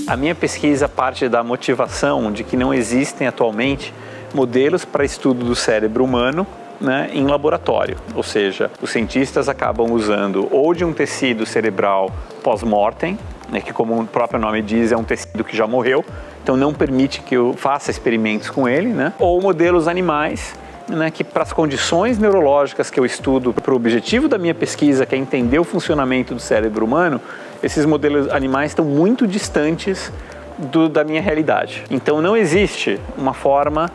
A minha pesquisa parte da motivação de que não existem atualmente modelos para estudo do cérebro humano, né, em laboratório. Ou seja, os cientistas acabam usando ou de um tecido cerebral pós-mortem, né, que como o próprio nome diz, é um tecido que já morreu, então não permite que eu faça experimentos com ele, né, ou modelos animais, né, que para as condições neurológicas que eu estudo, para o objetivo da minha pesquisa, que é entender o funcionamento do cérebro humano, esses modelos animais estão muito distantes da minha realidade. Então não existe uma forma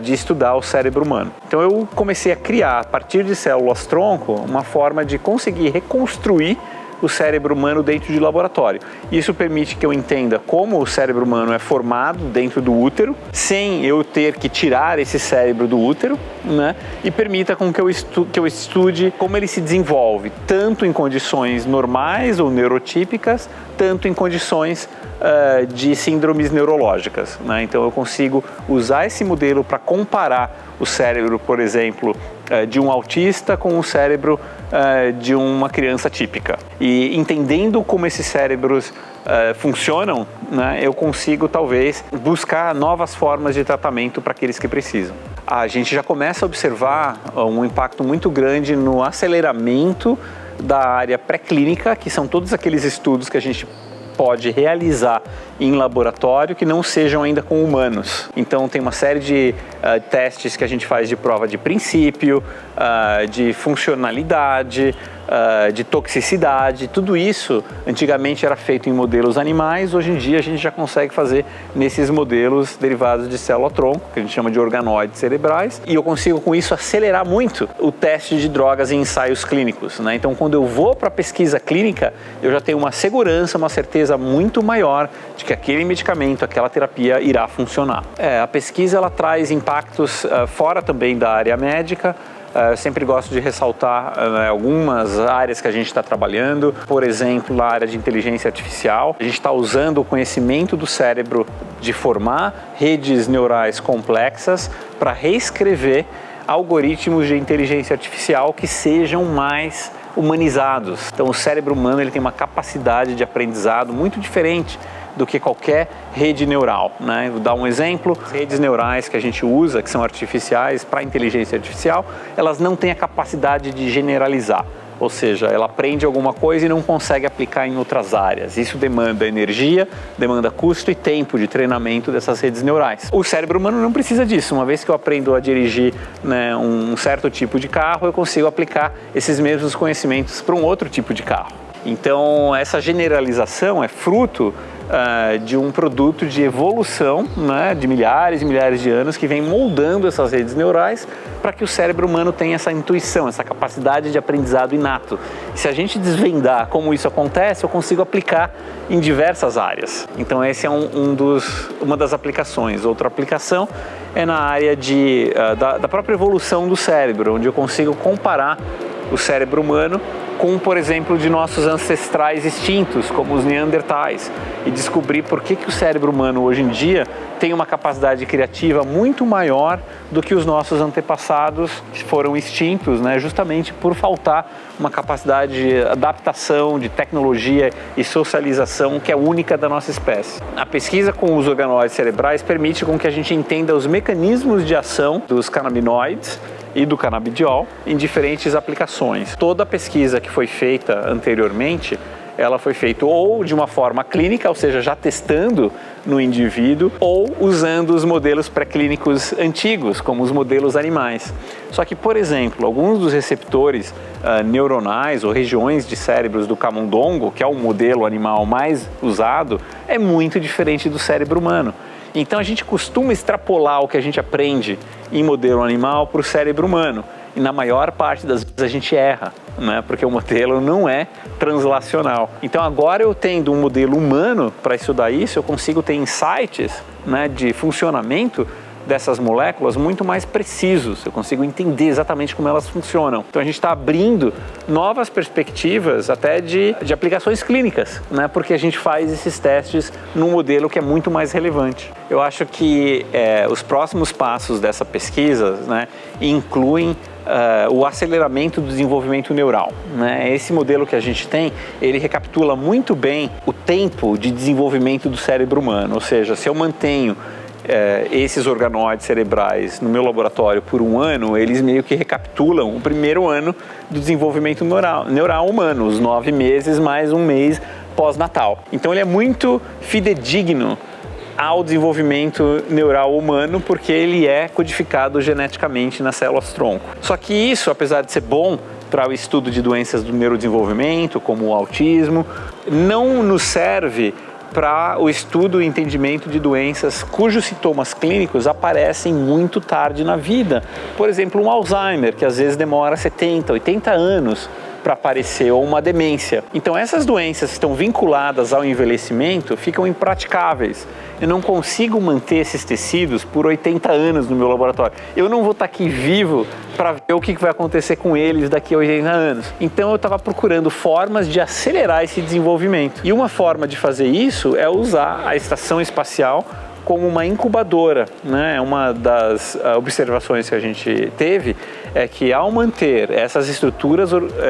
de estudar o cérebro humano. Então eu comecei a criar, a partir de células-tronco, uma forma de conseguir reconstruir o cérebro humano dentro de laboratório. Isso permite que eu entenda como o cérebro humano é formado dentro do útero, sem eu ter que tirar esse cérebro do útero, né? E permita com que eu estude como ele se desenvolve, tanto em condições normais ou neurotípicas, tanto em condições de síndromes neurológicas, né? Então eu consigo usar esse modelo para comparar o cérebro, por exemplo, de um autista com o cérebro de uma criança típica. E entendendo como esses cérebros funcionam, né, eu consigo talvez buscar novas formas de tratamento para aqueles que precisam. A gente já começa a observar um impacto muito grande no aceleramento da área pré-clínica, que são todos aqueles estudos que a gente pode realizar em laboratório que não sejam ainda com humanos. Então tem uma série de testes que a gente faz de prova de princípio, de funcionalidade, de toxicidade. Tudo isso antigamente era feito em modelos animais, hoje em dia a gente já consegue fazer nesses modelos derivados de célula-tronco, que a gente chama de organoides cerebrais, e eu consigo com isso acelerar muito o teste de drogas em ensaios clínicos, né? Então quando eu vou para a pesquisa clínica, eu já tenho uma segurança, uma certeza muito maior de que aquele medicamento, aquela terapia irá funcionar. A pesquisa ela traz impactos fora também da área médica. Eu sempre gosto de ressaltar algumas áreas que a gente está trabalhando, por exemplo, na área de inteligência artificial. A gente está usando o conhecimento do cérebro de formar redes neurais complexas para reescrever algoritmos de inteligência artificial que sejam mais humanizados. Então o cérebro humano ele tem uma capacidade de aprendizado muito diferente do que qualquer rede neural, né? Vou dar um exemplo, as redes neurais que a gente usa, que são artificiais para inteligência artificial, elas não têm a capacidade de generalizar, ou seja, ela aprende alguma coisa e não consegue aplicar em outras áreas. Isso demanda energia, demanda custo e tempo de treinamento dessas redes neurais. O cérebro humano não precisa disso. Uma vez que eu aprendo a dirigir, né, um certo tipo de carro, eu consigo aplicar esses mesmos conhecimentos para um outro tipo de carro. Então essa generalização é fruto de um produto de evolução, né, de milhares e milhares de anos que vem moldando essas redes neurais para que o cérebro humano tenha essa intuição, essa capacidade de aprendizado inato. E se a gente desvendar como isso acontece, eu consigo aplicar em diversas áreas. Então essa é uma das aplicações. Outra aplicação é na área da própria evolução do cérebro, onde eu consigo comparar o cérebro humano com, por exemplo, de nossos ancestrais extintos, como os neandertais, e descobrir por que o cérebro humano hoje em dia tem uma capacidade criativa muito maior do que os nossos antepassados que foram extintos, né, justamente por faltar uma capacidade de adaptação, de tecnologia e socialização que é única da nossa espécie. A pesquisa com os organoides cerebrais permite com que a gente entenda os mecanismos de ação dos canabinoides e do canabidiol em diferentes aplicações. Toda a pesquisa que foi feita anteriormente, ela foi feita ou de uma forma clínica, ou seja, já testando no indivíduo, ou usando os modelos pré-clínicos antigos, como os modelos animais. Só que, por exemplo, alguns dos receptores neuronais ou regiões de cérebros do camundongo, que é o modelo animal mais usado, é muito diferente do cérebro humano. Então a gente costuma extrapolar o que a gente aprende em modelo animal para o cérebro humano. E na maior parte das vezes a gente erra, né? Porque o modelo não é translacional. Então agora eu tendo um modelo humano para estudar isso, eu consigo ter insights, né, de funcionamento dessas moléculas muito mais precisos, eu consigo entender exatamente como elas funcionam. Então a gente está abrindo novas perspectivas até de aplicações clínicas, né? Porque a gente faz esses testes num modelo que é muito mais relevante. Eu acho que os próximos passos dessa pesquisa, né, incluem o aceleramento do desenvolvimento neural, né? Esse modelo que a gente tem, ele recapitula muito bem o tempo de desenvolvimento do cérebro humano, ou seja, se eu mantenho esses organoides cerebrais no meu laboratório por 1 ano, eles meio que recapitulam o primeiro ano do desenvolvimento neural humano, os 9 meses mais 1 mês pós-natal. Então ele é muito fidedigno ao desenvolvimento neural humano porque ele é codificado geneticamente nas células-tronco. Só que isso, apesar de ser bom para o estudo de doenças do neurodesenvolvimento, como o autismo, não nos serve para o estudo e entendimento de doenças cujos sintomas clínicos aparecem muito tarde na vida. Por exemplo, um Alzheimer, que às vezes demora 70, 80 anos para aparecer, ou uma demência. Então essas doenças que estão vinculadas ao envelhecimento ficam impraticáveis. Eu não consigo manter esses tecidos por 80 anos no meu laboratório. Eu não vou estar aqui vivo para ver o que vai acontecer com eles daqui a 80 anos. Então eu estava procurando formas de acelerar esse desenvolvimento. E uma forma de fazer isso é usar a estação espacial como uma incubadora, né? Uma das observações que a gente teve é que ao manter essas estruturas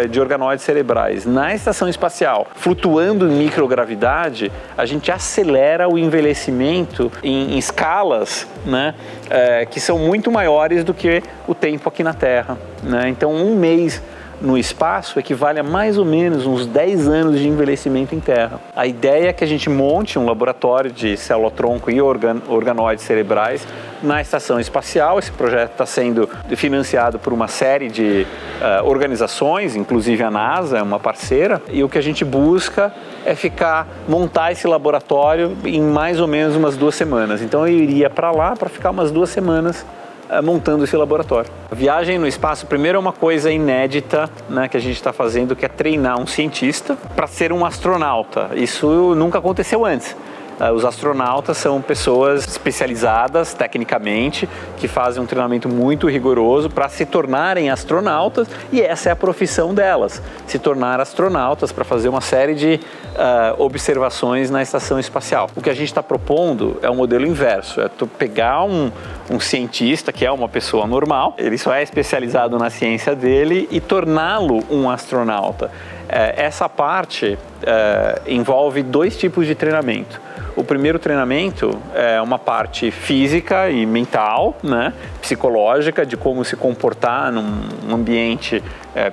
de organoides cerebrais na estação espacial flutuando em microgravidade, a gente acelera o envelhecimento em escalas, né? Que são muito maiores do que o tempo aqui na Terra, né? Então 1 mês no espaço equivale a mais ou menos uns 10 anos de envelhecimento em Terra. A ideia é que a gente monte um laboratório de célula-tronco e organoides cerebrais na estação espacial. Esse projeto está sendo financiado por uma série de organizações, inclusive a NASA é uma parceira, e o que a gente busca é montar esse laboratório em mais ou menos umas 2 semanas. Então eu iria para lá para ficar umas 2 semanas montando esse laboratório. A viagem no espaço, primeiro, é uma coisa inédita, né, que a gente está fazendo, que é treinar um cientista para ser um astronauta. Isso nunca aconteceu antes. Os astronautas são pessoas especializadas tecnicamente, que fazem um treinamento muito rigoroso para se tornarem astronautas, e essa é a profissão delas, se tornar astronautas para fazer uma série de observações na estação espacial. O que a gente está propondo é um modelo inverso, é tu pegar um cientista que é uma pessoa normal, ele só é especializado na ciência dele, e torná-lo um astronauta. Essa parte envolve 2 tipos de treinamento. O primeiro treinamento é uma parte física e mental, né, psicológica, de como se comportar num ambiente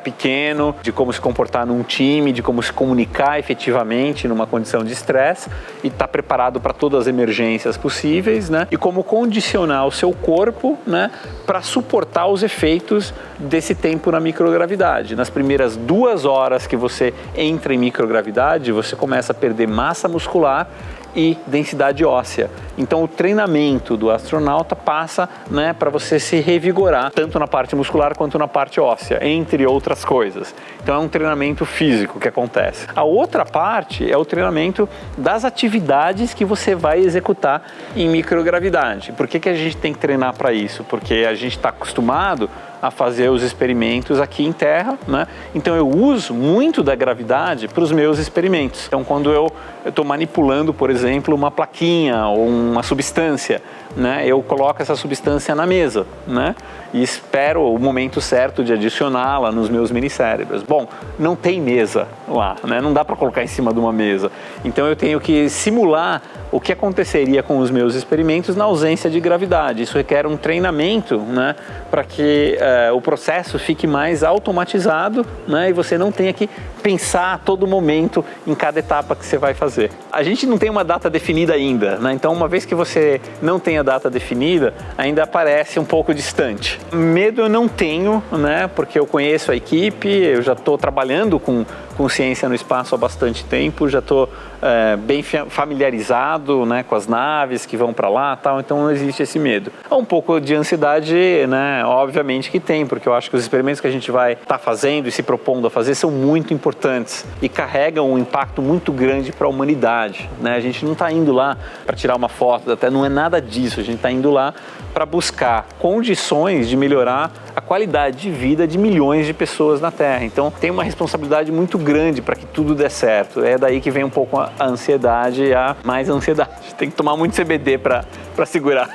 pequeno, de como se comportar num time, de como se comunicar efetivamente numa condição de estresse e estar preparado para todas as emergências possíveis, né, e como condicionar o seu corpo, né, para suportar os efeitos desse tempo na microgravidade. Nas primeiras 2 horas que você entra em microgravidade, você começa a perder massa muscular e densidade óssea. Então o treinamento do astronauta passa, né, para você se revigorar, tanto na parte muscular quanto na parte óssea, entre outras coisas. Então é um treinamento físico que acontece. A outra parte é o treinamento das atividades que você vai executar em microgravidade. Por que a gente tem que treinar para isso? Porque a gente está acostumado a fazer os experimentos aqui em Terra, né? Então eu uso muito da gravidade para os meus experimentos. Então quando eu estou manipulando, por exemplo, uma plaquinha ou uma substância, né, eu coloco essa substância na mesa, né, e espero o momento certo de adicioná-la nos meus minicérebros. Bom, não tem mesa lá, né, não dá para colocar em cima de uma mesa. Então eu tenho que simular o que aconteceria com os meus experimentos na ausência de gravidade. Isso requer um treinamento, né, para que o processo fique mais automatizado, né, e você não tenha que pensar a todo momento em cada etapa que você vai fazer. A gente não tem uma data definida ainda, né, então uma vez que você não tem a data definida, ainda parece um pouco distante. Medo eu não tenho, né, porque eu conheço a equipe, eu já estou trabalhando com ciência no espaço há bastante tempo, já estou bem familiarizado, né, com as naves que vão para lá, tal, então não existe esse medo. Há um pouco de ansiedade, né, obviamente que que tem, porque eu acho que os experimentos que a gente vai estar fazendo e se propondo a fazer são muito importantes e carregam um impacto muito grande para a humanidade, né? A gente não está indo lá para tirar uma foto, até não é nada disso, a gente está indo lá para buscar condições de melhorar a qualidade de vida de milhões de pessoas na Terra. Então tem uma responsabilidade muito grande para que tudo dê certo. É daí que vem um pouco a ansiedade, a mais ansiedade. Tem que tomar muito CBD para segurar.